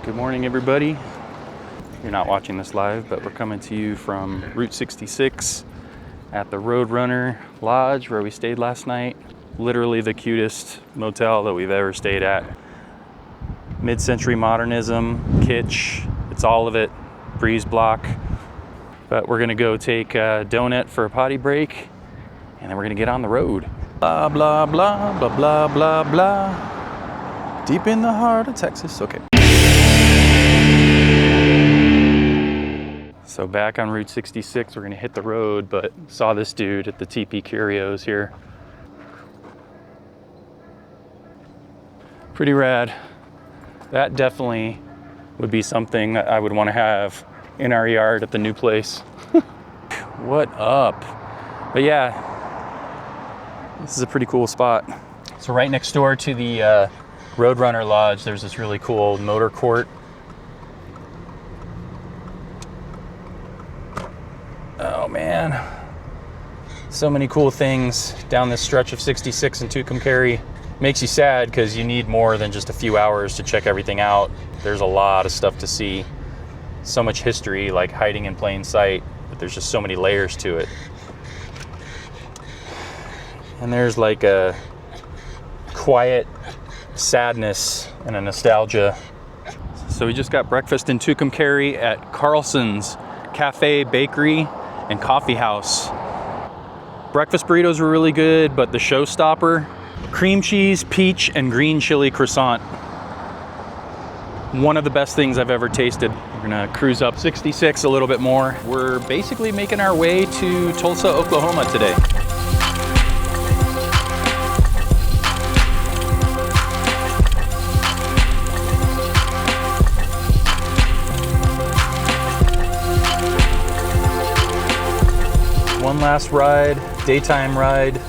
Good morning, everybody. You're not watching this live, but we're coming to you from Route 66 at the Roadrunner Lodge where we stayed last night. Literally the cutest motel that we've ever stayed at. Mid-century modernism, kitsch, it's all of it, breeze block. But we're gonna go take a donut for a potty break, and then we're gonna get on the road. Blah, blah, blah, blah, blah, blah, blah. Deep in the heart of Texas, okay. So back on Route 66, we're gonna hit the road, but saw this dude at the TP Curios here. Pretty rad. That definitely would be something that I would want to have in our yard at the new place. What up? But yeah, this is a pretty cool spot. So right next door to the Roadrunner Lodge, there's this really cool motor court. Oh man, so many cool things down this stretch of 66 and Tucumcari. Makes you sad because you need more than just a few hours to check everything out. There's a lot of stuff to see. So much history like hiding in plain sight, but there's just so many layers to it. And there's like a quiet sadness and a nostalgia. So we just got breakfast in Tucumcari at Carlson's Cafe, Bakery, and Coffee House. Breakfast burritos were really good, but the showstopper, cream cheese, peach, and green chili croissant. One of the best things I've ever tasted. We're gonna cruise up 66 a little bit more. We're basically making our way to Tulsa, Oklahoma today. One last ride, daytime ride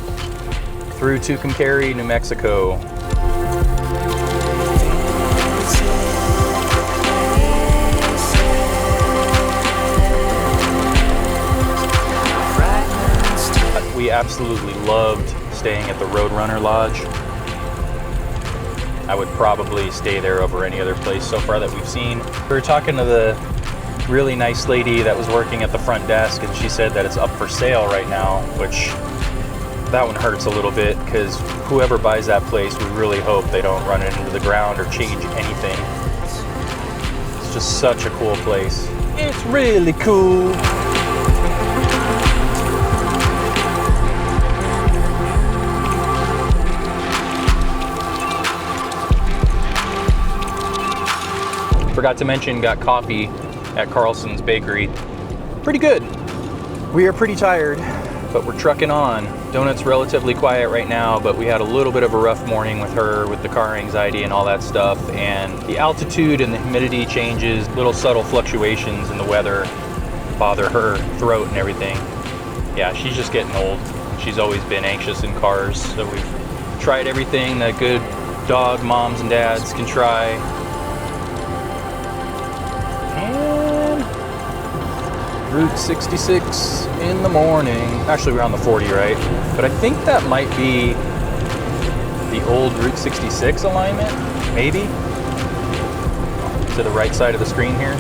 through Tucumcari, New Mexico. We absolutely loved staying at the Roadrunner Lodge. I would probably stay there over any other place so far that we've seen. We were talking to the really nice lady that was working at the front desk, and she said that it's up for sale right now, which that one hurts a little bit because whoever buys that place, we really hope they don't run it into the ground or change anything. It's just such a cool place. It's really cool. Forgot to mention, got coffee at Carlson's Bakery. Pretty good. We are pretty tired, but we're trucking on. Donut's relatively quiet right now, but we had a little bit of a rough morning with her, with the car anxiety and all that stuff, and the altitude and the humidity changes, little subtle fluctuations in the weather bother her throat and everything. Yeah, she's just getting old. She's always been anxious in cars, so we've tried everything that good dog moms and dads can try. Route 66 in the morning. Actually, we're on the 40, right? But I think that might be the old Route 66 alignment, maybe? To the right side of the screen here.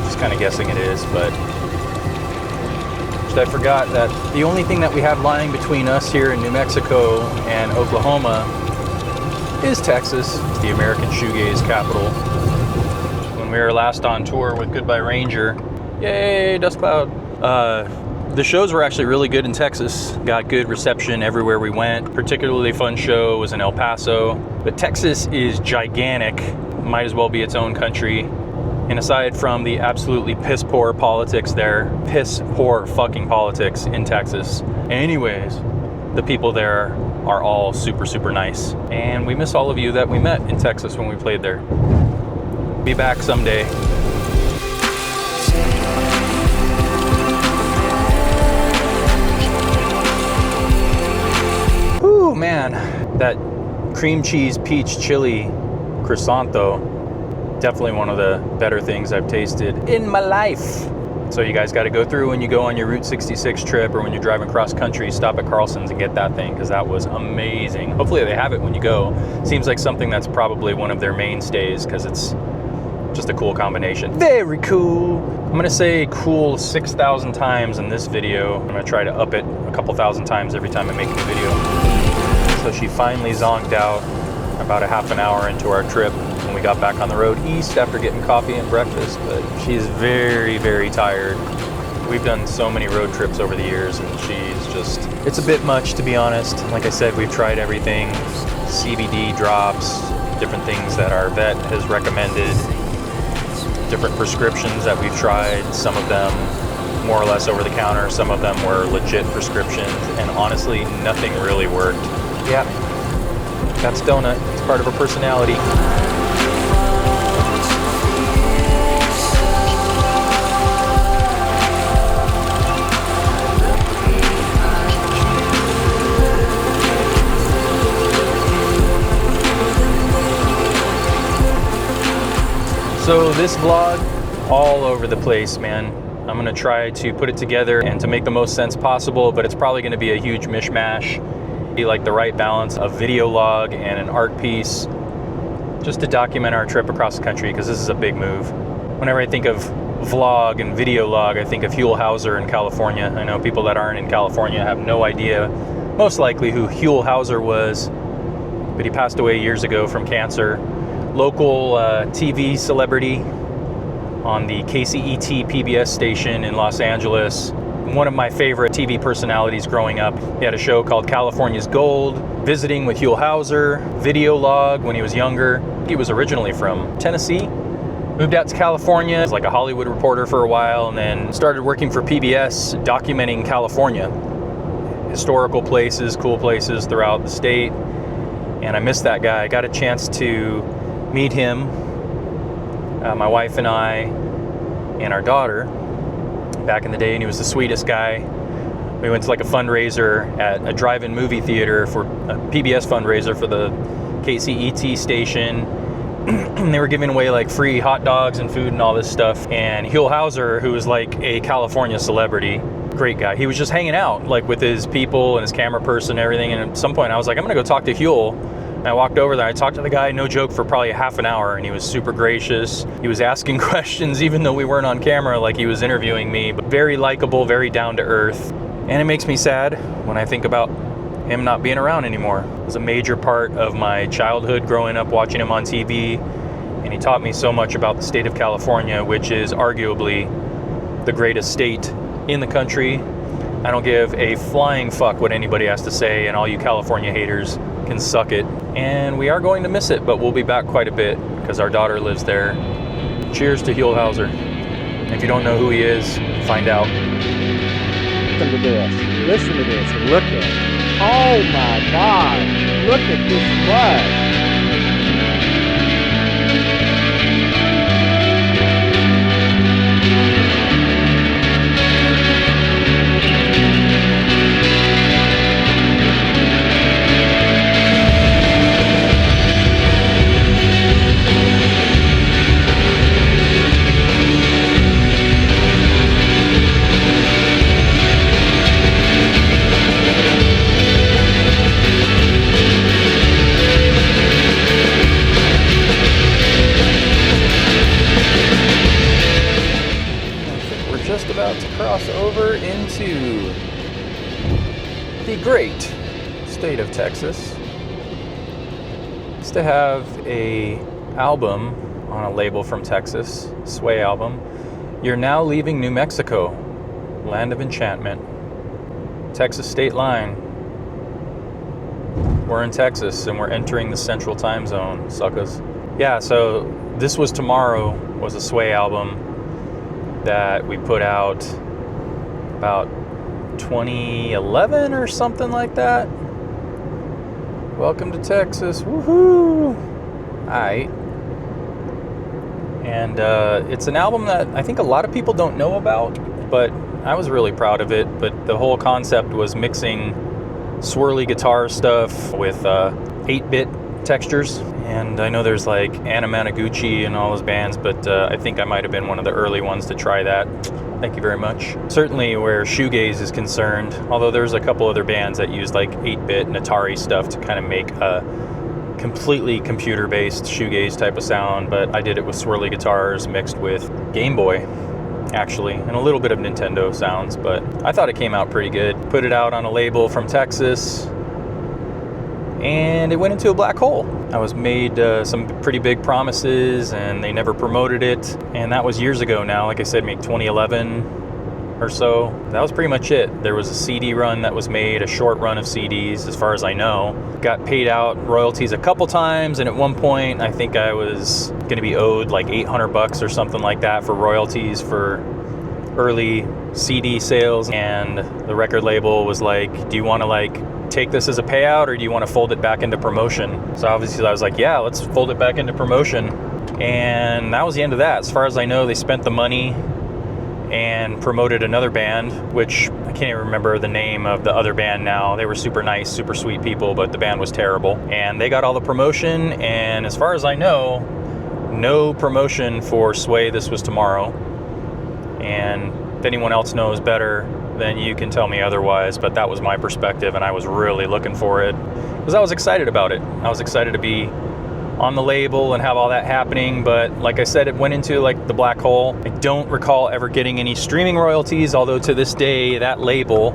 Just kind of guessing it is, but I forgot that the only thing that we have lying between us here in New Mexico and Oklahoma is Texas. It's the American shoegaze capital. When we were last on tour with Goodbye Ranger, yay, dust cloud. The shows were actually really good in Texas. Got good reception everywhere we went. Particularly fun show was in El Paso. But Texas is gigantic. Might as well be its own country. And aside from the absolutely piss poor politics there, piss poor fucking politics in Texas. Anyways, the people there are all super, super nice. And we miss all of you that we met in Texas when we played there. Be back someday. Ooh, man, that cream cheese peach chili croissant though, definitely one of the better things I've tasted in my life. So you guys got to go through when you go on your Route 66 trip or when you're driving cross country, stop at Carlson's and get that thing because that was amazing. Hopefully they have it when you go. Seems like something that's probably one of their mainstays because it's just a cool combination. Very cool. I'm gonna say cool 6,000 times in this video. I'm gonna try to up it a couple thousand times every time I make a new video. So she finally zonked out about a half an hour into our trip when we got back on the road east after getting coffee and breakfast, but she's very, very tired. We've done so many road trips over the years, and she's just, it's a bit much, to be honest. Like I said, we've tried everything, CBD drops, different things that our vet has recommended, different prescriptions that we've tried, some of them more or less over the counter, some of them were legit prescriptions, and honestly, nothing really worked. Yeah, that's Donut. It's part of her personality. So this vlog, all over the place, man. I'm gonna try to put it together and to make the most sense possible, but it's probably gonna be a huge mishmash. Be like the right balance of video log and an art piece, just to document our trip across the country, because this is a big move. Whenever I think of vlog and video log, I think of Huell Howser in California. I know people that aren't in California have no idea, most likely, who Huell Howser was, but he passed away years ago from cancer. Local TV celebrity on the KCET PBS station in Los Angeles. One of my favorite TV personalities growing up. He had a show called California's Gold, Visiting with Huell Howser, video log when he was younger. He was originally from Tennessee, moved out to California as like a Hollywood reporter for a while, and then started working for PBS documenting California. Historical places, cool places throughout the state. And I miss that guy. I got a chance to meet him, my wife and I, and our daughter back in the day, and he was the sweetest guy. We went to like a fundraiser at a drive-in movie theater for a PBS fundraiser for the KCET station. They were giving away like free hot dogs and food and all this stuff. And Huell Howser, who was like a California celebrity, great guy. He was just hanging out like with his people and his camera person and everything. And at some point I was like, I'm gonna go talk to Huell. And I walked over there, I talked to the guy, no joke, for probably a half an hour, and he was super gracious. He was asking questions even though we weren't on camera, like he was interviewing me, but very likable, very down to earth. And it makes me sad when I think about him not being around anymore. It was a major part of my childhood growing up watching him on TV, and he taught me so much about the state of California, which is arguably the greatest state in the country. I don't give a flying fuck what anybody has to say, and all you California haters can suck it. And we are going to miss it, but we'll be back quite a bit because our daughter lives there. Cheers to Huell Howser. If you don't know who he is, find out. Listen to this. Listen to this. Look at it. Oh my God. Look at this mud. Cross over into the great state of Texas. Used to have a album on a label from Texas, Sway album. You're now leaving New Mexico, land of enchantment. Texas state line. We're in Texas and we're entering the central time zone, suckers. Yeah, so This Was Tomorrow was a Sway album that we put out about 2011 or something like that. Welcome to Texas, woohoo! Alright. And it's an album that I think a lot of people don't know about, but I was really proud of it. But the whole concept was mixing swirly guitar stuff with 8-bit textures. And I know there's like Anna Managuchi and all those bands, but I think I might have been one of the early ones to try that. Thank you very much. Certainly where shoegaze is concerned, although there's a couple other bands that use like 8-bit and Atari stuff to kind of make a completely computer-based shoegaze type of sound, but I did it with swirly guitars mixed with Game Boy, actually, and a little bit of Nintendo sounds, but I thought it came out pretty good. Put it out on a label from Texas, and it went into a black hole. I was made some pretty big promises, and they never promoted it, and that was years ago now. Like I said, maybe 2011 or so. That was pretty much it. There was a CD run that was made, a short run of CDs as far as I know. Got paid out royalties a couple times, and at one point I think I was going to be owed like $800 or something like that for royalties for early CD sales, and the record label was like, do you want to like take this as a payout, or do you want to fold it back into promotion? So obviously I was like, yeah, let's fold it back into promotion. And that was the end of that. As far as I know, they spent the money and promoted another band, which I can't even remember the name of the other band now. They were super nice, super sweet people, but the band was terrible. And they got all the promotion, and as far as I know, no promotion for Sway This Was Tomorrow. And if anyone else knows better, then you can tell me otherwise, but that was my perspective, and I was really looking for it because I was excited about it. I was excited to be on the label and have all that happening, but like I said, it went into like the black hole. I don't recall ever getting any streaming royalties, although to this day that label,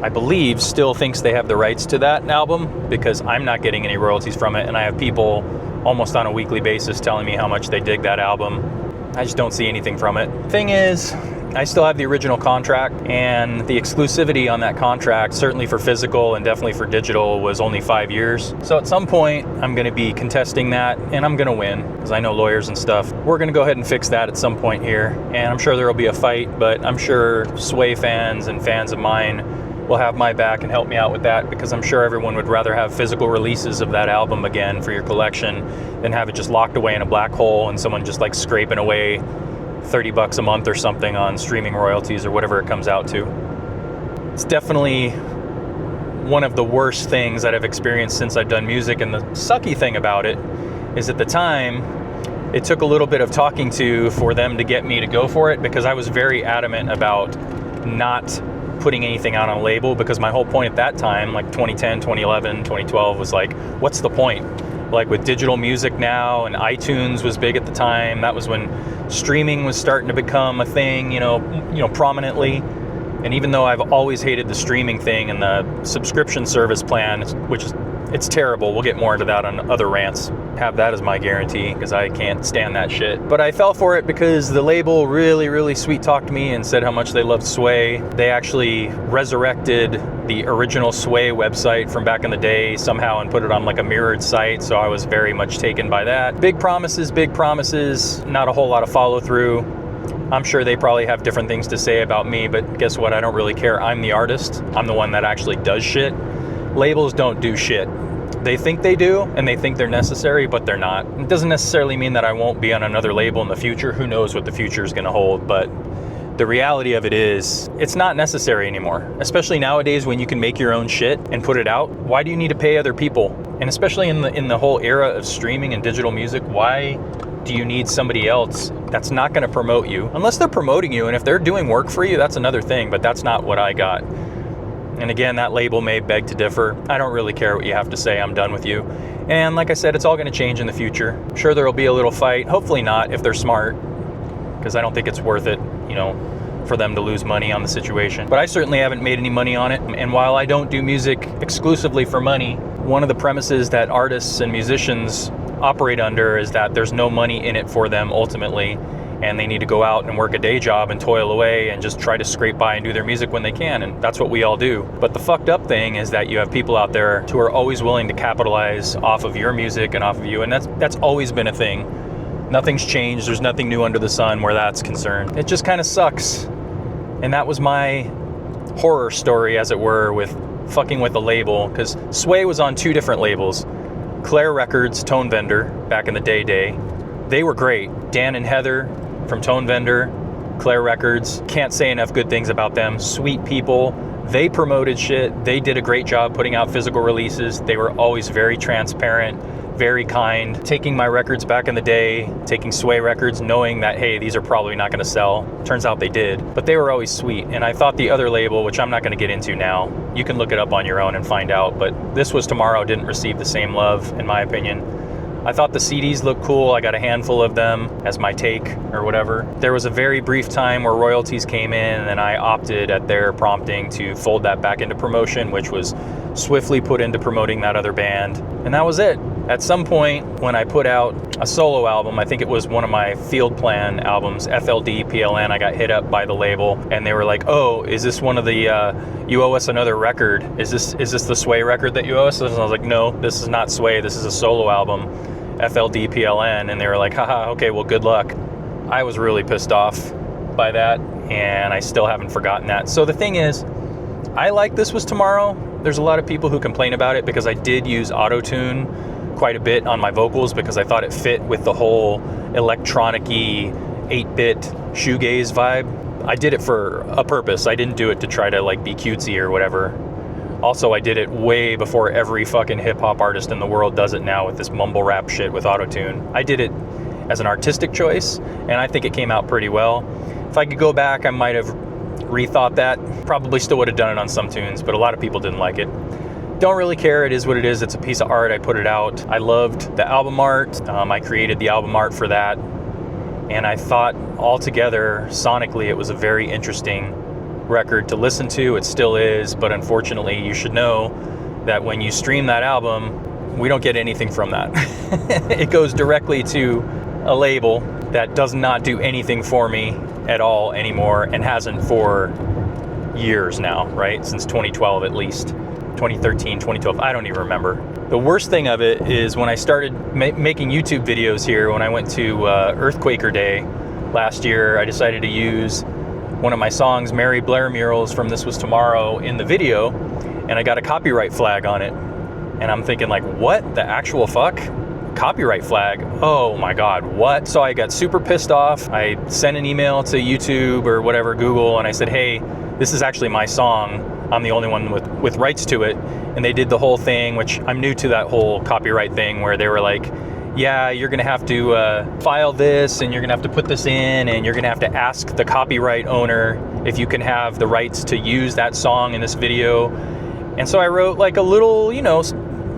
I believe, still thinks they have the rights to that album, because I'm not getting any royalties from it, and I have people almost on a weekly basis telling me how much they dig that album. I just don't see anything from it. Thing is, I still have the original contract, and the exclusivity on that contract, certainly for physical and definitely for digital, was only 5 years. So at some point, I'm going to be contesting that, and I'm going to win, because I know lawyers and stuff. We're going to go ahead and fix that at some point here, and I'm sure there will be a fight, but I'm sure Sway fans and fans of mine will have my back and help me out with that, because I'm sure everyone would rather have physical releases of that album again for your collection than have it just locked away in a black hole and someone just like scraping away $30 a month or something on streaming royalties or whatever it comes out to. It's definitely one of the worst things that I've experienced since I've done music, and the sucky thing about it is at the time it took a little bit of talking to for them to get me to go for it, because I was very adamant about not putting anything out on a label, because my whole point at that time, like 2010, 2011, 2012, was like, what's the point? Like with digital music now, and iTunes was big at the time. That was when streaming was starting to become a thing, you know, prominently. And even though I've always hated the streaming thing and the subscription service plan, which is, it's terrible. We'll get more into that on other rants. Have that as my guarantee, because I can't stand that shit. But I fell for it because the label really, really sweet talked me and said how much they loved Sway. They actually resurrected the original Sway website from back in the day somehow and put it on like a mirrored site, so I was very much taken by that. Big promises, not a whole lot of follow through. I'm sure they probably have different things to say about me, but guess what? I don't really care. I'm the artist. I'm the one that actually does shit. Labels don't do shit. They think they do, and they think they're necessary, but they're not. It doesn't necessarily mean that I won't be on another label in the future. Who knows what the future is going to hold, but the reality of it is, it's not necessary anymore. Especially nowadays when you can make your own shit and put it out. Why do you need to pay other people? And especially in the whole era of streaming and digital music, why do you need somebody else that's not going to promote you? Unless they're promoting you, and if they're doing work for you, that's another thing, but that's not what I got. And again, that label may beg to differ. I don't really care what you have to say. I'm done with you. And like I said, it's all going to change in the future. Sure, there will be a little fight. Hopefully not, if they're smart, because I don't think it's worth it, you know, for them to lose money on the situation. But I certainly haven't made any money on it. And while I don't do music exclusively for money, one of the premises that artists and musicians operate under is that there's no money in it for them ultimately, and they need to go out and work a day job and toil away and just try to scrape by and do their music when they can, and that's what we all do. But the fucked up thing is that you have people out there who are always willing to capitalize off of your music and off of you, and that's always been a thing. Nothing's changed. There's nothing new under the sun where that's concerned. It just kind of sucks. And that was my horror story, as it were, with fucking with a label, because Sway was on 2 different labels. Claire Records, Tone Vendor, back in the day. They were great. Dan and Heather from Tone Vendor, Claire Records. Can't say enough good things about them. Sweet people. They promoted shit. They did a great job putting out physical releases. They were always very transparent, very kind, taking my records back in the day, taking Sway records, knowing that, hey, these are probably not gonna sell. Turns out they did, but they were always sweet. And I thought the other label, which I'm not gonna get into now, you can look it up on your own and find out, but This Was Tomorrow didn't receive the same love, in my opinion. I thought the CDs looked cool. I got a handful of them as my take or whatever. There was a very brief time where royalties came in, and I opted at their prompting to fold that back into promotion, which was swiftly put into promoting that other band. And that was it. At some point when I put out a solo album, I think it was one of my Field Plan albums, FLDPLN, I got hit up by the label and they were like, oh, is this one of the, you owe us another record. Is this the Sway record that you owe us? And I was like, no, this is not Sway. This is a solo album, FLDPLN. And they were like, haha, okay, well, good luck. I was really pissed off by that and I still haven't forgotten that. So the thing is, I like This Was Tomorrow. There's a lot of people who complain about it because I did use auto-tune quite a bit on my vocals because I thought it fit with the whole electronic-y 8-bit shoegaze vibe. I did it for a purpose. I didn't do it to try to like be cutesy or whatever. Also, I did it way before every fucking hip-hop artist in the world does it now with this mumble rap shit with auto-tune. I did it as an artistic choice and I think it came out pretty well. If I could go back, I might have rethought that. Probably still would have done it on some tunes, but a lot of people didn't like it. Don't really care. It is what it is. It's a piece of art. I put it out. I loved the album art. I created the album art for that. And I thought altogether, sonically, it was a very interesting record to listen to. It still is. But unfortunately, you should know that when you stream that album, we don't get anything from that. It goes directly to a label that does not do anything for me at all anymore and hasn't for years now, right? Since 2012 at least. 2013, 2012, I don't even remember. The worst thing of it is when I started making YouTube videos here, when I went to Earthquaker Day last year, I decided to use one of my songs, Mary Blair Murals from This Was Tomorrow, in the video, and I got a copyright flag on it. And I'm thinking like, what the actual fuck? Copyright flag? Oh my God, what? So I got super pissed off. I sent an email to YouTube or whatever, Google, and I said, hey, this is actually my song. I'm the only one with rights to it. And they did the whole thing, which I'm new to that whole copyright thing, where they were like, yeah, you're gonna have to file this and you're gonna have to put this in and you're gonna have to ask the copyright owner if you can have the rights to use that song in this video. And so I wrote like a little, you know,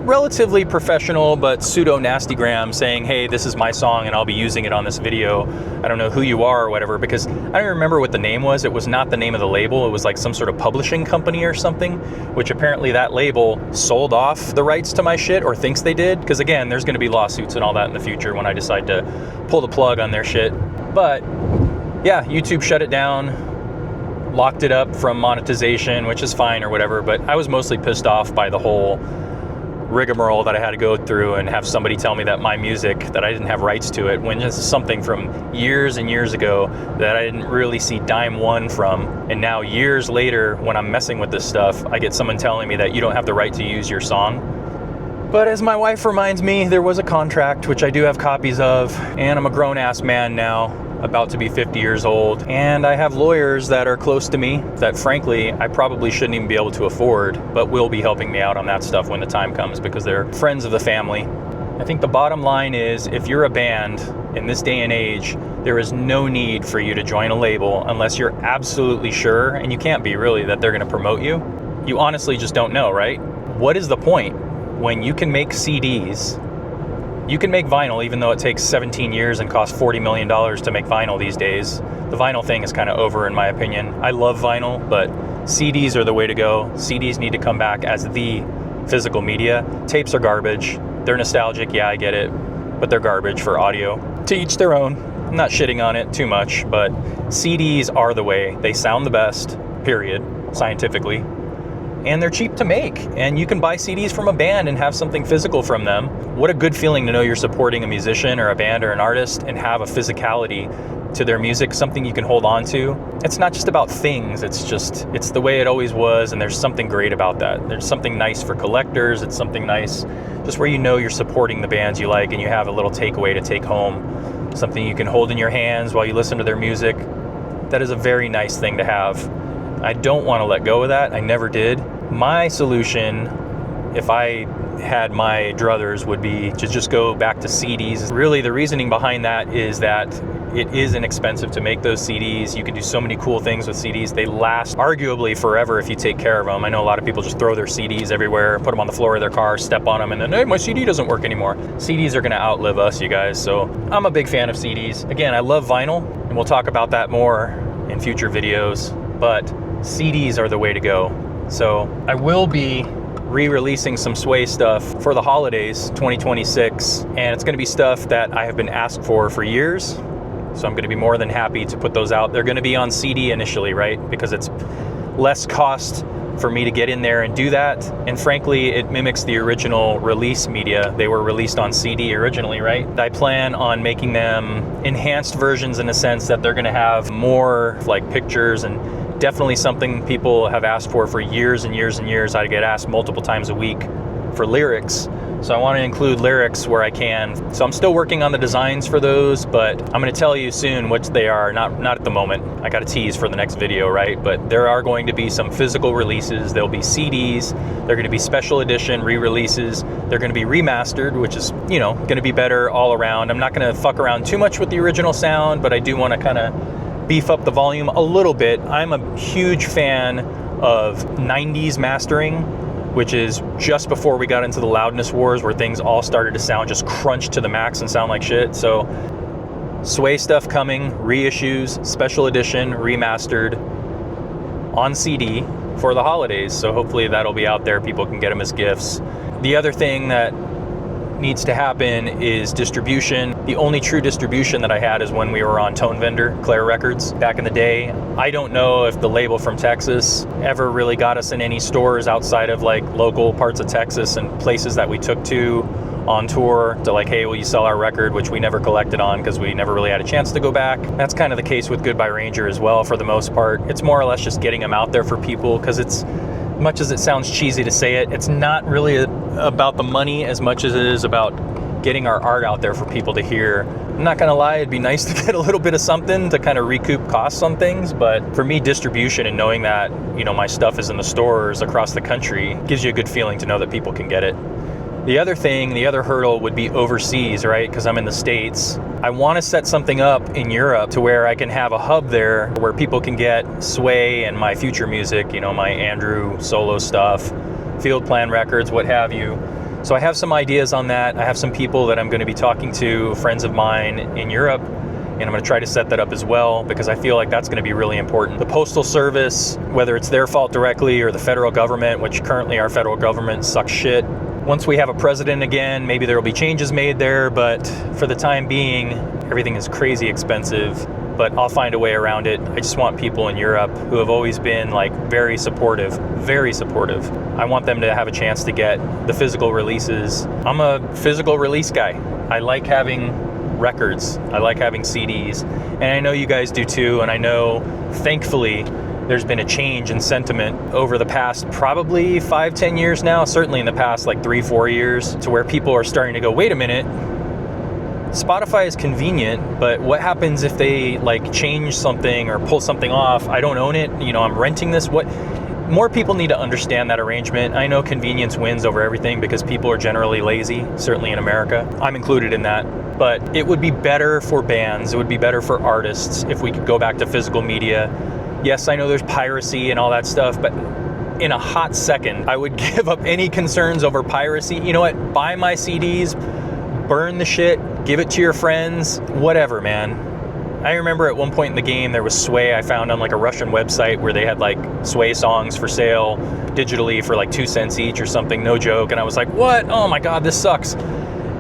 relatively professional but pseudo nastygram saying, hey, this is my song and I'll be using it on this video. I don't know who you are or whatever, because I don't remember what the name was. It was not the name of the label. It was like some sort of publishing company or something, which apparently that label sold off the rights to my shit, or thinks they did, because again, there's going to be lawsuits and all that in the future when I decide to pull the plug on their shit. But yeah, YouTube shut it down, locked it up from monetization, which is fine or whatever, but I was mostly pissed off by the whole rigmarole that I had to go through and have somebody tell me that my music, that I didn't have rights to it, when this is something from years and years ago that I didn't really see dime one from. And now years later, when I'm messing with this stuff, I get someone telling me that you don't have the right to use your song. But as my wife reminds me, there was a contract, which I do have copies of, and I'm a grown-ass man now, about to be 50 years old, and I have lawyers that are close to me that frankly I probably shouldn't even be able to afford, but will be helping me out on that stuff when the time comes because they're friends of the family. I think the bottom line is, if you're a band in this day and age, there is no need for you to join a label unless you're absolutely sure, and you can't be really, that they're going to promote you. You honestly just don't know, right? What is the point when you can make CDs? You can make vinyl, even though it takes 17 years and costs $40 million to make vinyl these days. The vinyl thing is kind of over in my opinion. I love vinyl, but CDs are the way to go. CDs need to come back as the physical media. Tapes are garbage. They're nostalgic, yeah, I get it, but they're garbage for audio. To each their own. I'm not shitting on it too much, but CDs are the way. They sound the best, period, scientifically. And they're cheap to make, and you can buy CDs from a band and have something physical from them. What a good feeling to know you're supporting a musician or a band or an artist and have a physicality to their music, something you can hold on to. It's not just about things, it's the way it always was, and there's something great about that. There's something nice for collectors, it's something nice just where you know you're supporting the bands you like and you have a little takeaway to take home, something you can hold in your hands while you listen to their music. That is a very nice thing to have. I don't want to let go of that, I never did. My solution if I had my druthers, would be to just go back to CDs. Really, the reasoning behind that is that it is inexpensive to make those CDs. You can do so many cool things with CDs. They last arguably forever if you take care of them. I know a lot of people just throw their CDs everywhere, put them on the floor of their car, step on them, and then, hey, my CD doesn't work anymore. CDs are gonna outlive us, you guys. So I'm a big fan of CDs. Again, I love vinyl, and we'll talk about that more in future videos, but CDs are the way to go. So I will be re-releasing some Sway stuff for the holidays 2026, and it's going to be stuff that I have been asked for years, so I'm going to be more than happy to put those out. They're going to be on CD initially, right, because it's less cost for me to get in there and do that, and frankly it mimics the original release media. They were released on CD originally, right? I plan on making them enhanced versions in the sense that they're going to have more like pictures, and definitely something people have asked for years and years and years. I get asked multiple times a week for lyrics, so I want to include lyrics where I can. So I'm still working on the designs for those, but I'm going to tell you soon which they are. Not at the moment. I got to tease for the next video, right? But there are going to be some physical releases. There'll be CDs. They're going to be special edition re-releases. They're going to be remastered, which is, you know, going to be better all around. I'm not going to fuck around too much with the original sound, but I do want to kind of beef up the volume a little bit. I'm a huge fan of 90s mastering, which is just before we got into the loudness wars where things all started to sound just crunched to the max and sound like shit. So Sway stuff coming, reissues, special edition, remastered on CD for the holidays. So hopefully that'll be out there. People can get them as gifts. The other thing that needs to happen is distribution. The only true distribution that I had is when we were on Tone Vendor, Claire Records, back in the day. I don't know if the label from Texas ever really got us in any stores outside of like local parts of Texas and places that we took to on tour to like, hey, will you sell our record, which we never collected on because we never really had a chance to go back. That's kind of the case with Goodbye Ranger as well for the most part. It's more or less just getting them out there for people, because it's, much as it sounds cheesy to say it, it's not really about the money as much as it is about getting our art out there for people to hear. I'm not gonna lie, it'd be nice to get a little bit of something to kind of recoup costs on things, but for me, distribution and knowing that, you know, my stuff is in the stores across the country gives you a good feeling to know that people can get it. The other thing, the other hurdle would be overseas, right? Because I'm in the States. I want to set something up in Europe to where I can have a hub there where people can get Sway and my future music, you know, my Andrew solo stuff, Field Plan Records, what have you. So I have some ideas on that. I have some people that I'm going to be talking to, friends of mine in Europe, and I'm going to try to set that up as well, because I feel like that's going to be really important. The Postal Service, whether it's their fault directly or the federal government, which currently our federal government sucks shit. Once we have a president again, maybe there will be changes made there, but for the time being, everything is crazy expensive, but I'll find a way around it. I just want people in Europe who have always been like very supportive, very supportive. I want them to have a chance to get the physical releases. I'm a physical release guy. I like having records. I like having CDs, and I know you guys do too, and I know, thankfully, there's been a change in sentiment over the past probably 5-10 years now, certainly in the past like 3-4 years, to where people are starting to go, wait a minute, Spotify is convenient, but what happens if they like change something or pull something off? I don't own it, you know, I'm renting this. What? More people need to understand that arrangement. I know convenience wins over everything because people are generally lazy, certainly in America. I'm included in that. But it would be better for bands, it would be better for artists if we could go back to physical media. Yes, I know there's piracy and all that stuff, but in a hot second, I would give up any concerns over piracy. You know what? Buy my CDs, burn the shit, give it to your friends, whatever, man. I remember at one point in the game, there was Sway I found on like a Russian website where they had like Sway songs for sale digitally for like 2 cents each or something, no joke. And I was like, what? Oh my God, this sucks.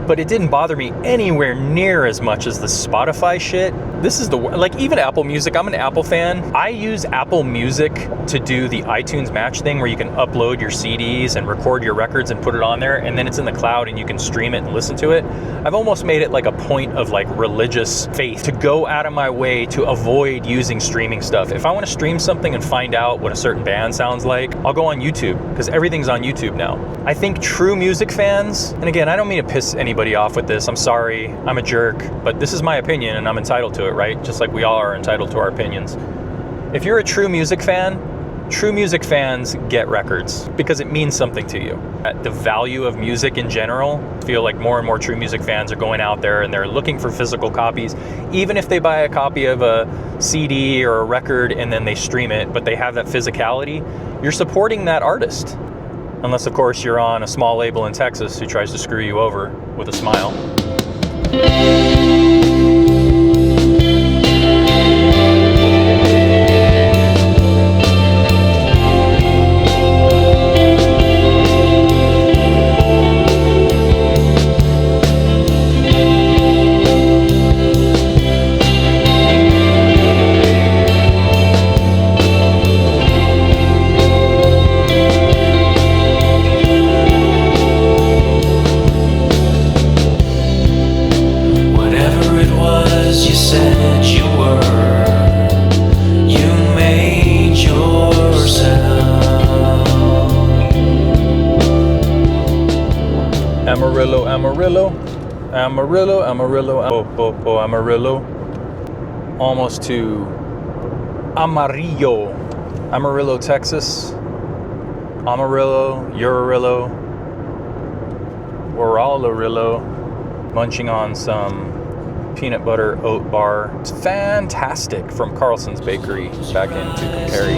But it didn't bother me anywhere near as much as the Spotify shit. This is the, like, even Apple Music, I'm an Apple fan. I use Apple Music to do the iTunes Match thing where you can upload your CDs and record your records and put it on there, and then it's in the cloud and you can stream it and listen to it. I've almost made it like a point of like religious faith to go out of my way to avoid using streaming stuff. If I want to stream something and find out what a certain band sounds like, I'll go on YouTube, because everything's on YouTube now. I think true music fans, and again, I don't mean to piss anybody off with this, I'm sorry, I'm a jerk, but this is my opinion and I'm entitled to it, right? Just like we all are entitled to our opinions. If you're a true music fan, true music fans get records because it means something to you. The value of music in general, I feel like more and more true music fans are going out there and they're looking for physical copies. Even if they buy a copy of a CD or a record and then they stream it, but they have that physicality, you're supporting that artist. Unless, of course, you're on a small label in Texas who tries to screw you over with a smile. Amarillo, Amarillo, Amarillo, Amarillo, oh, Amarillo. Almost to Amarillo, Amarillo, Texas. Amarillo, Urarillo, Urarillo. Munching on some peanut butter oat bar. It's fantastic from Carlson's Bakery back in Tucumcari.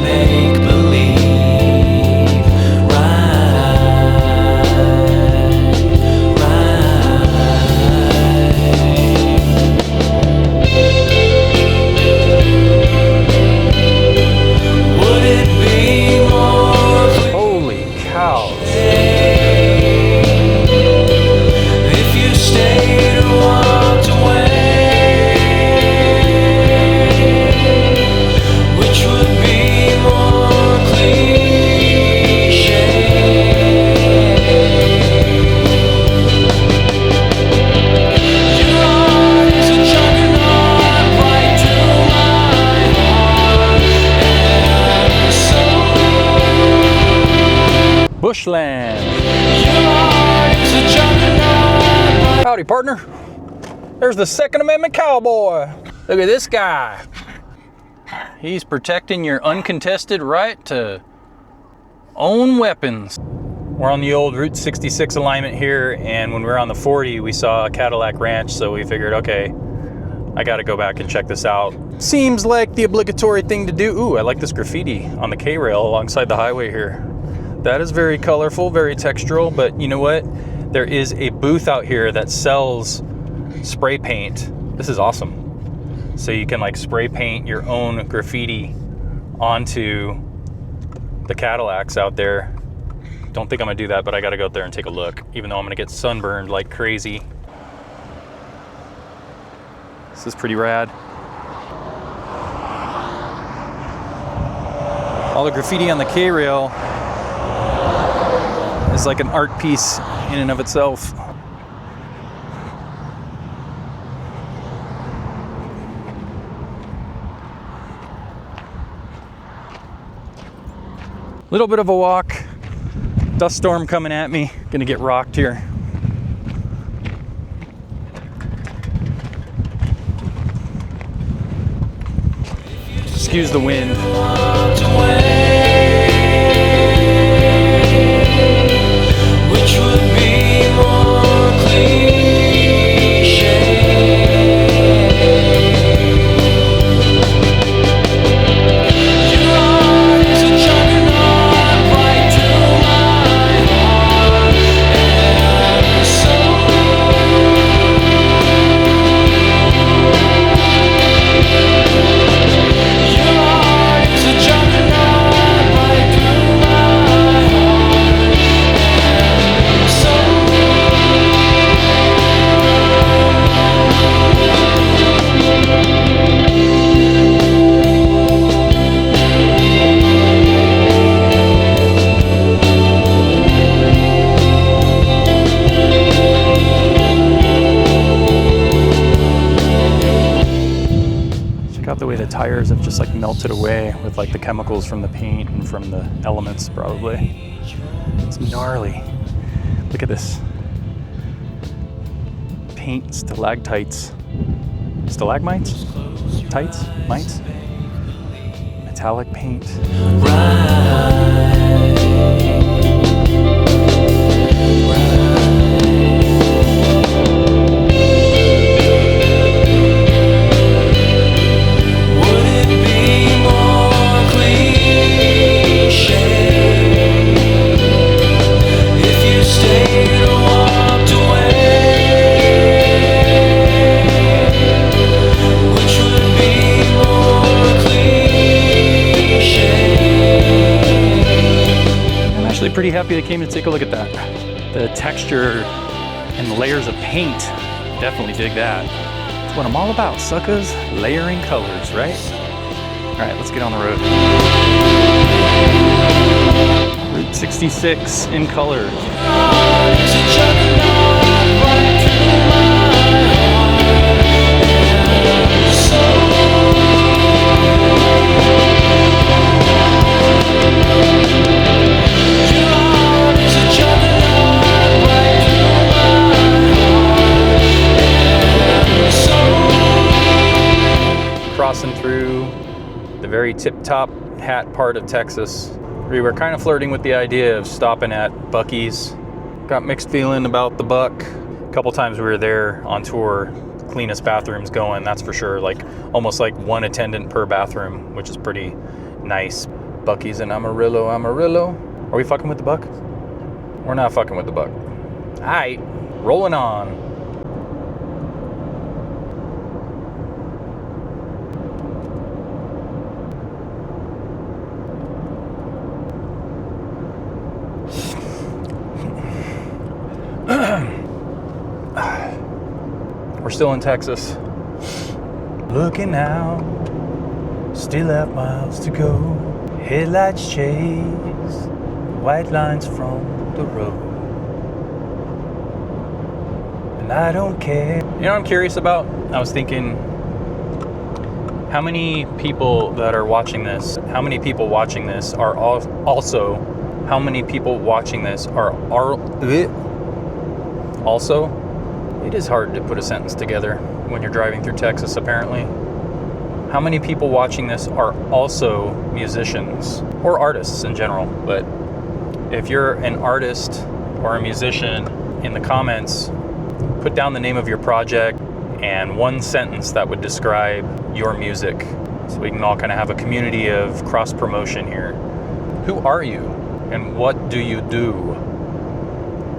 Bushland. Howdy, partner. There's the Second Amendment cowboy. Look at this guy. He's protecting your uncontested right to own weapons. We're on the old Route 66 alignment here, and when we were on the 40, we saw a Cadillac Ranch, so we figured, okay, I gotta go back and check this out. Seems like the obligatory thing to do. Ooh, I like this graffiti on the K-rail alongside the highway here. That is very colorful, very textural, but you know what? There is a booth out here that sells spray paint. This is awesome. So you can like spray paint your own graffiti onto the Cadillacs out there. Don't think I'm gonna do that, but I gotta go out there and take a look, even though I'm gonna get sunburned like crazy. This is pretty rad. All the graffiti on the K-rail is like an art piece in and of itself. Little bit of a walk. Dust storm coming at me. Gonna get rocked here. Excuse the wind. The way the tires have just like melted away with like the chemicals from the paint and from the elements probably. It's gnarly. Look at this. Paint stalactites. Stalagmites? Tights? Mites? metallic paint. Pretty happy I came to take a look at that. The texture and the layers of paint, definitely dig that. That's what I'm all about, suckers. Layering colors, right? All right, let's get on the road. Route 66 in color. Crossing through the very tip-top hat part of Texas. We were kind of flirting with the idea of stopping at Buc-ee's. Got mixed feeling about the Buc. A couple times we were there on tour. Cleanest bathrooms going, that's for sure. Like almost like one attendant per bathroom, which is pretty nice. Buc-ee's in Amarillo, Amarillo. Are we fucking with the Buc? We're not fucking with the Buc. All right, rolling on. We're still in Texas. Looking out, still have miles to go. Headlights chase white lines from the road. And I don't care. You know what I'm curious about? I was thinking, how many people that are watching this, how many people watching this are also, how many people watching this are also, it is hard to put a sentence together when you're driving through Texas, apparently. How many people watching this are also musicians or artists in general? But if you're an artist or a musician, in the comments, put down the name of your project and one sentence that would describe your music, so we can all kind of have a community of cross promotion here. Who are you and what do you do?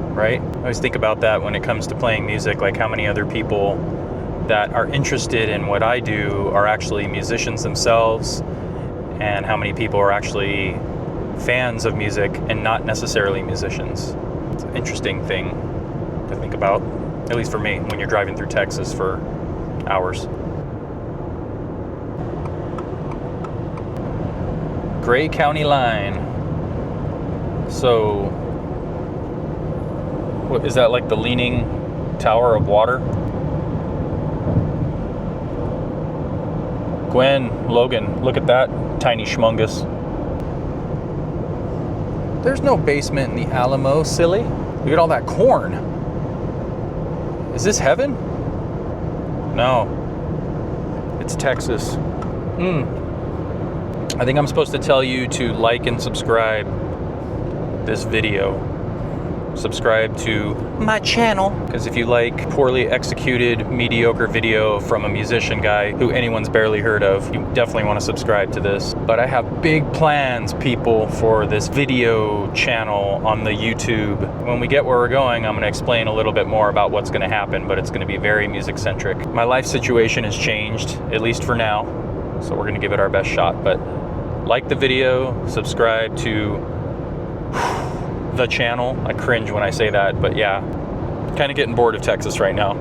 Right? I always think about that when it comes to playing music, like how many other people that are interested in what I do are actually musicians themselves, and how many people are actually fans of music and not necessarily musicians. It's an interesting thing to think about, at least for me, when you're driving through Texas for hours. Gray County line. So, what is that, like the Leaning Tower of Water? Gwen, Logan, look at that tiny schmungus. There's no basement in the Alamo, silly. Look at all that corn. Is this heaven? No. It's Texas. I think I'm supposed to tell you to like and subscribe this video. Subscribe to my channel, because if you like poorly executed, mediocre video from a musician guy who anyone's barely heard of, you definitely want to subscribe to this. But I have big plans, people, for this video channel on the YouTube. When we get where we're going, I'm going to explain a little bit more about what's going to happen, but it's going to be very music-centric. My life situation has changed, at least for now, so we're going to give it our best shot. But like the video, subscribe to the channel. I cringe when I say that, but yeah, kind of getting bored of Texas right now.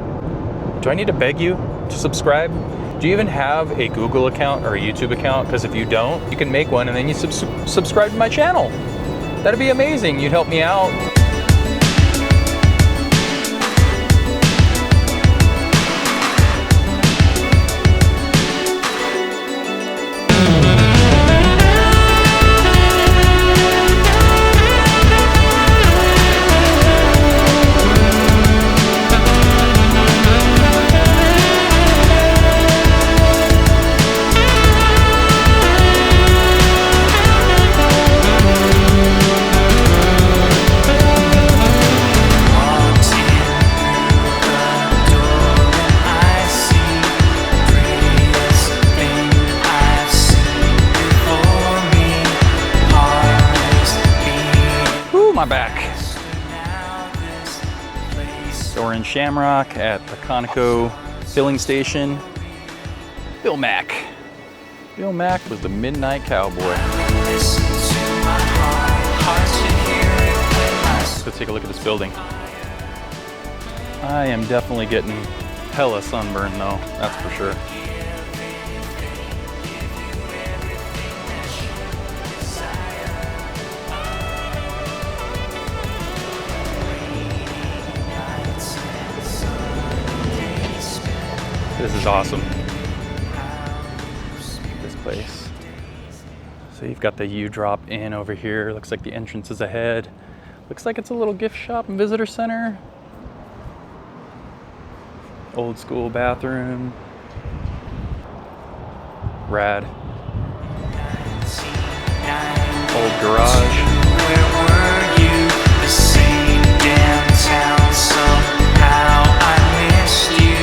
Do I need to beg you to subscribe? Do you even have a Google account or a YouTube account? Because if you don't, you can make one and then you subscribe to my channel. That'd be amazing. You'd help me out. my back. So we're in Shamrock at the Conoco filling station. Bill Mack. Bill Mack was the Midnight Cowboy. Let's go take a look at this building. I am definitely getting hella sunburn though, that's for sure. This is awesome. This place. So you've got the U-drop in over here. Looks like the entrance is ahead. Looks like it's a little gift shop and visitor center. Old school bathroom. Rad. Old garage. Where were you? The same damn town. Somehow I missed you.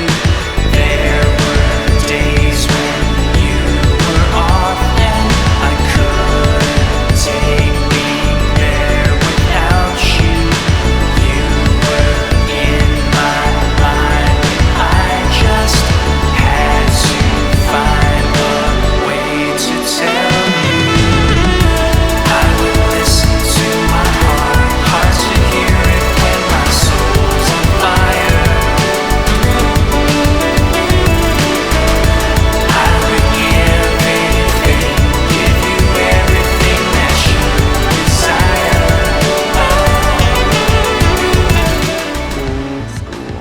There were days when you were off and I couldn't take being there without you. You were in my mind. I just had to find a way to tell you. I would listen to my heart, hard to hear it when my soul's on fire. I would give anything, give you everything that you desire. Old school.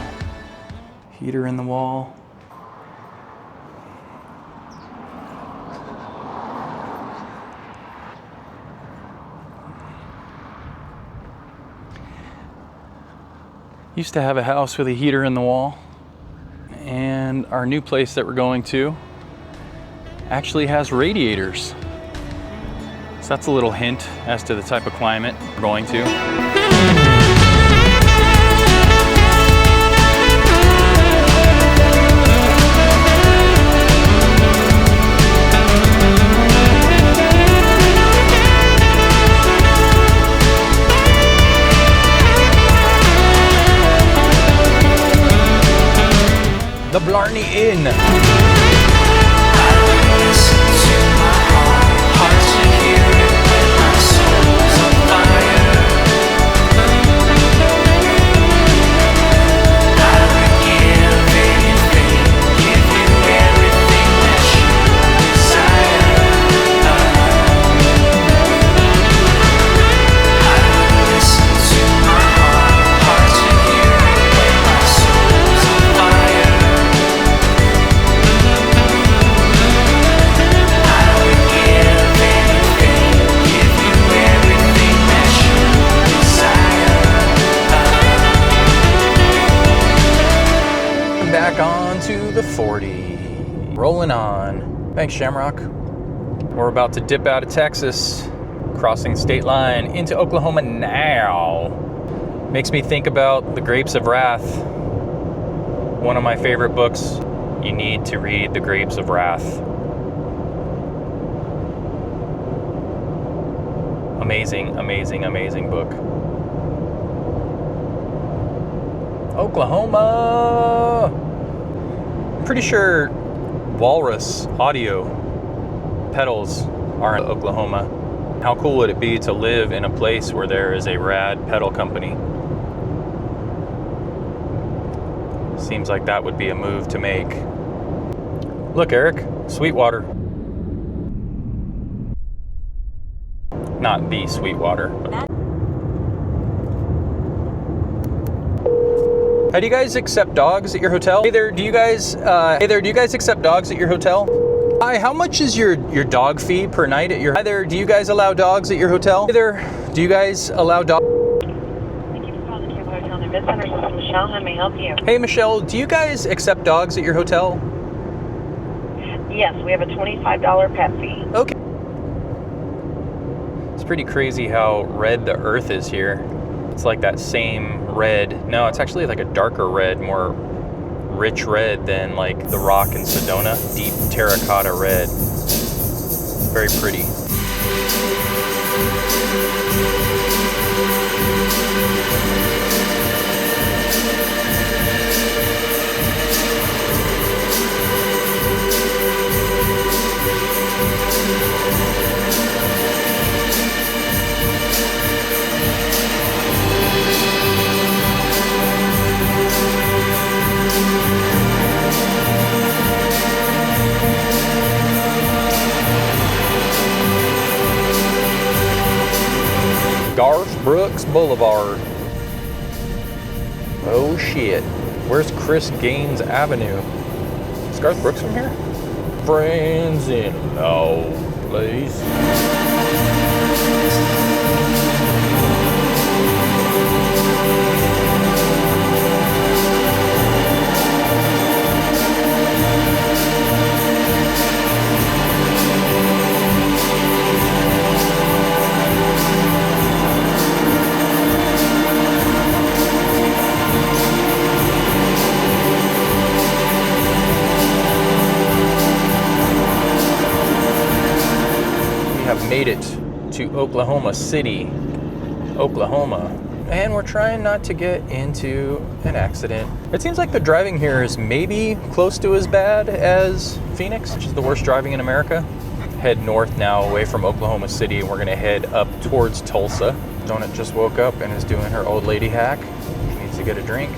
Heater in the wall. Used to have a house with a heater in the wall, and our new place that we're going to actually has radiators. So that's a little hint as to the type of climate we're going to. The Blarney Inn. I would listen to my heart, hard to hear it when my soul's on fire. I would give anything, give you everything that you desire. I would listen to my heart, hard to hear it when my soul's on fire. Back on to the 40. Rolling on. Thanks, Shamrock. We're about to dip out of Texas, crossing the state line into Oklahoma now. Makes me think about The Grapes of Wrath. One of my favorite books. You need to read The Grapes of Wrath. Amazing, amazing, amazing book. Oklahoma! I'm pretty sure Walrus Audio pedals are in Oklahoma. How cool would it be to live in a place where there is a rad pedal company? Seems like that would be a move to make. Look, Eric, Sweetwater. Not the Sweetwater, but... Hey, do you guys accept dogs at your hotel? Hey there, do you guys accept dogs at your hotel? Hi, how much is your dog fee per night at your... Hi there, do you guys allow dogs at your hotel? Hey there, do you guys allow dogs? Thank you for calling the Camp Hotel and Event Center. This is Michelle. How may I help you? Hey, Michelle, do you guys accept dogs at your hotel? Yes, we have a $25 pet fee. Okay. It's pretty crazy how red the earth is here. It's like that same red. No, it's actually like a darker red, more rich red than like the rock in Sedona. Deep terracotta red. Very pretty. Brooks Boulevard. Oh shit. Where's Chris Gaines Avenue? Is Garth Brooks from here? Friends in no place. Made it to Oklahoma City, Oklahoma, and we're trying not to get into an accident. It seems like the driving here is maybe close to as bad as Phoenix, which is the worst driving in America. Head north now away from Oklahoma City, and we're gonna head up towards Tulsa. Donut just woke up and is doing her old lady hack. She needs to get a drink.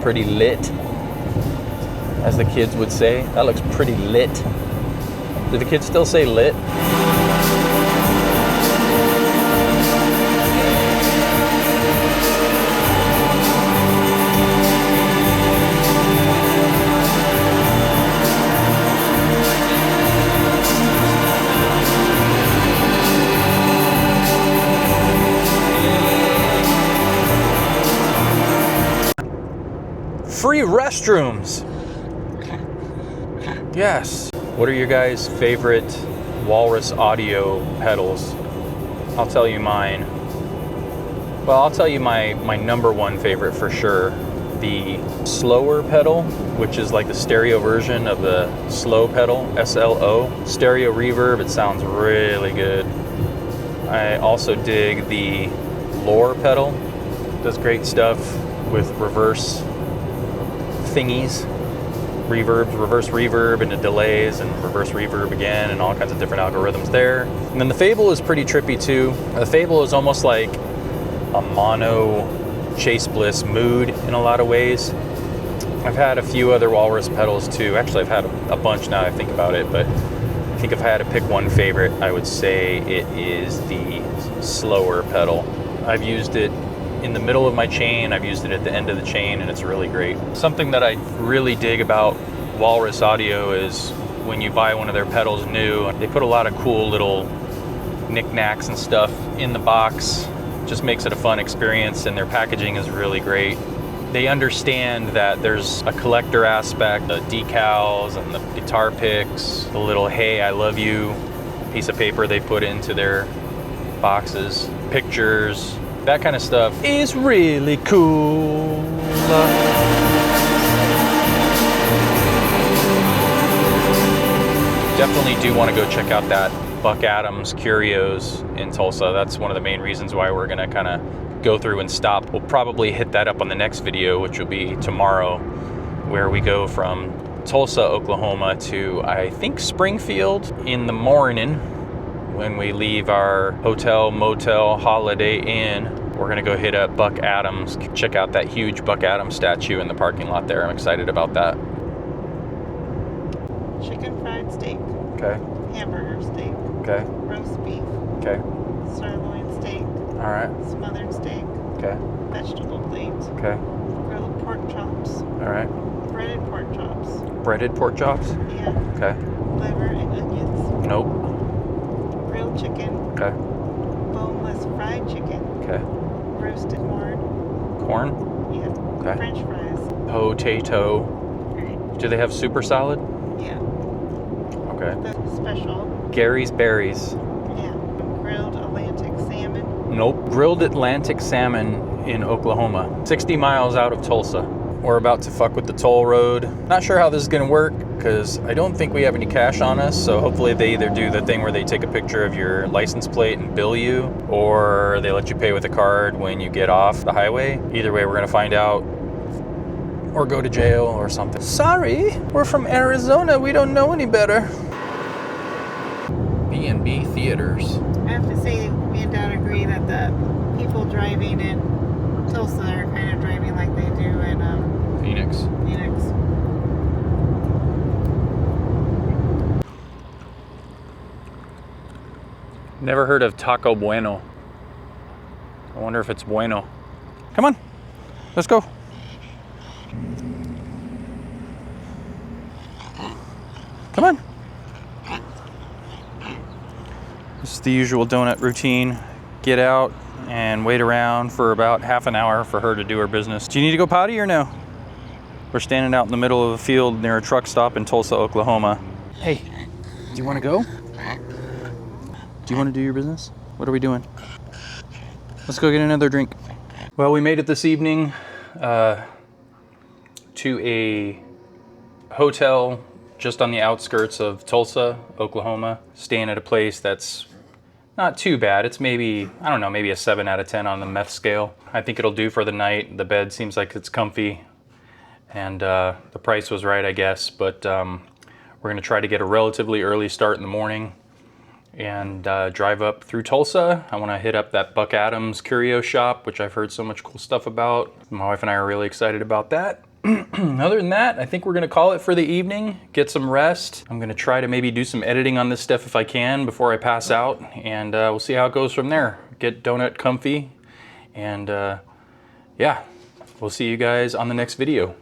Pretty lit, as the kids would say. That looks pretty lit. Do the kids still say lit? Free restrooms. Yes. What are your guys' favorite Walrus audio pedals? I'll tell you mine. Well, I'll tell you my number one favorite for sure. The slower pedal, which is like the stereo version of the slow pedal, SLO. Stereo reverb, it sounds really good. I also dig the Lore pedal. Does great stuff with reverse thingies, reverbs, reverse reverb into delays and reverse reverb again, and all kinds of different algorithms there. And then the Fable is pretty trippy too. The Fable is almost like a mono Chase Bliss mood in a lot of ways. I've had a few other Walrus pedals too. Actually, I've had a bunch now that I think about it, but I think if I had to pick one favorite, I would say it is the slower pedal. I've used it in the middle of my chain, I've used it at the end of the chain, and it's really great. Something that I really dig about Walrus Audio is when you buy one of their pedals new, they put a lot of cool little knickknacks and stuff in the box. Just makes it a fun experience, and their packaging is really great. They understand that there's a collector aspect, the decals and the guitar picks, the little "Hey, I love you" piece of paper they put into their boxes, pictures. That kind of stuff is really cool. Definitely do want to go check out that Buck Adams Curios in Tulsa. That's one of the main reasons why we're gonna kind of go through and stop. We'll probably hit that up on the next video, which will be tomorrow, where we go from Tulsa, Oklahoma to, I think, Springfield in the morning. When we leave our hotel, motel, Holiday Inn, we're gonna go hit up Buck Adams, check out that huge Buck Adams statue in the parking lot there. I'm excited about that. Chicken fried steak. Okay. Hamburger steak. Okay. Roast beef. Okay. Sirloin steak. All right. Smothered steak. Okay. Vegetable plate. Okay. Grilled pork chops. All right. Breaded pork chops. Breaded pork chops? Yeah. Okay. Liver and onions. Nope. Grilled chicken. Okay. Boneless fried chicken. Okay. Roasted corn. Corn? Yeah. Okay. French fries. Potato. Do they have super salad? Yeah. Okay. The special. Gary's Berries. Yeah. Grilled Atlantic salmon. Nope. Grilled Atlantic salmon in Oklahoma, 60 miles out of Tulsa. We're about to fuck with the toll road. Not sure how this is gonna work because I don't think we have any cash on us. So hopefully they either do the thing where they take a picture of your license plate and bill you, or they let you pay with a card when you get off the highway. Either way, we're gonna find out or go to jail or something. Sorry, we're from Arizona. We don't know any better. B&B Theaters. I have to say, me and Dad agree that the people driving in Tulsa are kind of driving like they do in Phoenix. Phoenix. Never heard of Taco Bueno. I wonder if it's bueno. Come on, let's go. Come on. This is the usual donut routine. Get out and wait around for about half an hour for her to do her business. Do you need to go potty or no? We're standing out in the middle of a field near a truck stop in Tulsa, Oklahoma. Hey, do you want to go? Do you want to do your business? What are we doing? Let's go get another drink. Well, we made it this evening to a hotel just on the outskirts of Tulsa, Oklahoma. Staying at a place that's not too bad. It's maybe, I don't know, maybe a 7 out of 10 on the meth scale. I think it'll do for the night. The bed seems like it's comfy, and the price was right, I guess. But we're gonna try to get a relatively early start in the morning and drive up through Tulsa. I wanna hit up that Buck Adams curio shop, which I've heard so much cool stuff about. My wife and I are really excited about that. Other than that, I think we're gonna call it for the evening, get some rest. I'm gonna try to maybe do some editing on this stuff if I can before I pass out, and we'll see how it goes from there. Get donut comfy, and yeah, we'll see you guys on the next video.